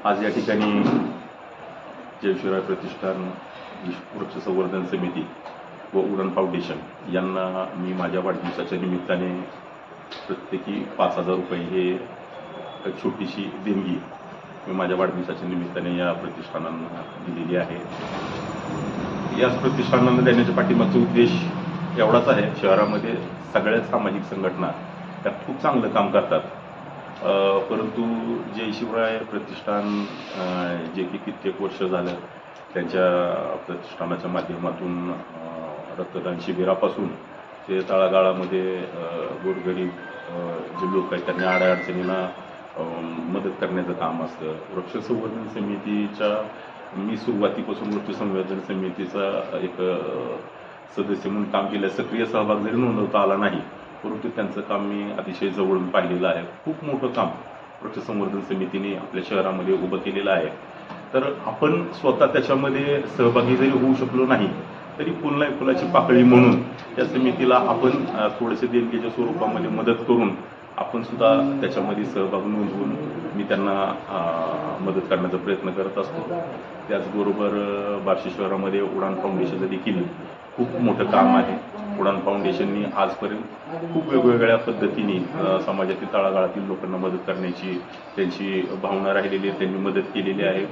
आज या ठिकाणी जयशिवराय प्रतिष्ठान, वृक्ष संवर्धन समिती व उडान फाउंडेशन यांना मी माझ्या वाढदिवसाच्या निमित्ताने प्रत्येकी 5,000 रुपये हे एक छोटीशी देणगी मी माझ्या वाढदिवसाच्या निमित्ताने या प्रतिष्ठानांना दिलेली आहे. याच प्रतिष्ठानांना देण्याच्या पाठीमागचा उद्देश एवढाच आहे. शहरामध्ये सगळ्या सामाजिक संघटना त्या खूप चांगलं काम करतात, परंतु जयशिवराय प्रतिष्ठान जे की कित्येक वर्ष झालं त्यांच्या प्रतिष्ठानाच्या माध्यमातून रक्तदान शिबिरापासून ते तळागाळामध्ये गोरगरीब जे लोक आहेत त्यांना अडचणींना मदत करण्याचं काम असतं. वृक्ष संवर्धन समितीच्या मी सुरुवातीपासून वृक्ष संवर्धन समितीचा एक सदस्य म्हणून काम केलं. सक्रिय सहभाग जरी नोंदवता आला नाही, परंतु त्यांचं काम मी अतिशय जवळून पाहिलेलं आहे. खूप मोठं काम वृक्ष संवर्धन समितीने आपल्या शहरामध्ये उभं केलेलं आहे. तर आपण स्वतः त्याच्यामध्ये सहभागी जरी होऊ शकलो नाही तरी पुन्हा फुलाची पाकळी म्हणून त्या समितीला आपण थोडेसे देणगीच्या स्वरूपामध्ये मदत करून आपण सुद्धा त्याच्यामध्ये सहभाग नोंदवून मी त्यांना मदत करण्याचा प्रयत्न करत असतो. त्याचबरोबर बार्शी शहरामध्ये उडान फाउंडेशनचं देखील खूप मोठं काम आहे. उडान फाउंडेशननी आजपर्यंत खूप वेगवेगळ्या पद्धतीने समाजातील तळागाळातील लोकांना मदत करण्याची त्यांची भावना राहिलेली आहे. त्यांनी मदत केलेली आहे.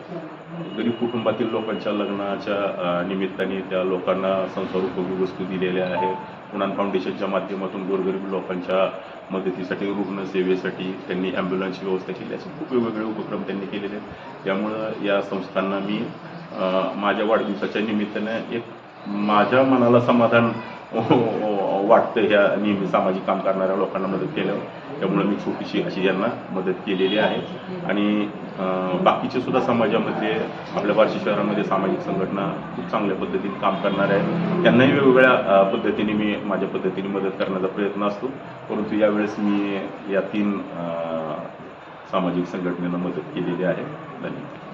गरीब कुटुंबातील लोकांच्या लग्नाच्या निमित्ताने त्या लोकांना संसारोपयोगी वस्तू दिलेल्या आहेत. उडान फाउंडेशनच्या माध्यमातून गोरगरीब लोकांच्या मदतीसाठी, रुग्णसेवेसाठी त्यांनी ॲम्ब्युलन्सची व्यवस्था केली. असे खूप वेगवेगळे उपक्रम त्यांनी केलेले आहेत. त्यामुळं या संस्थांना मी माझ्या वाढदिवसाच्या निमित्तानं एक माझ्या मनाला समाधान वाटतं ह्या नेहमी सामाजिक काम करणाऱ्या लोकांना मदत केल्यावर. त्यामुळे मी छोटीशी अशी यांना मदत केलेली आहे. आणि बाकीचे सुद्धा समाजामध्ये आपल्या बार्शी शहरामध्ये सामाजिक संघटना खूप चांगल्या पद्धतीने काम करणार आहे. त्यांनाही वेगवेगळ्या पद्धतीने मी माझ्या पद्धतीने मदत करण्याचा प्रयत्न असतो. परंतु यावेळेस मी या 3 सामाजिक संघटनेला मदत केलेली आहे. धन्यवाद.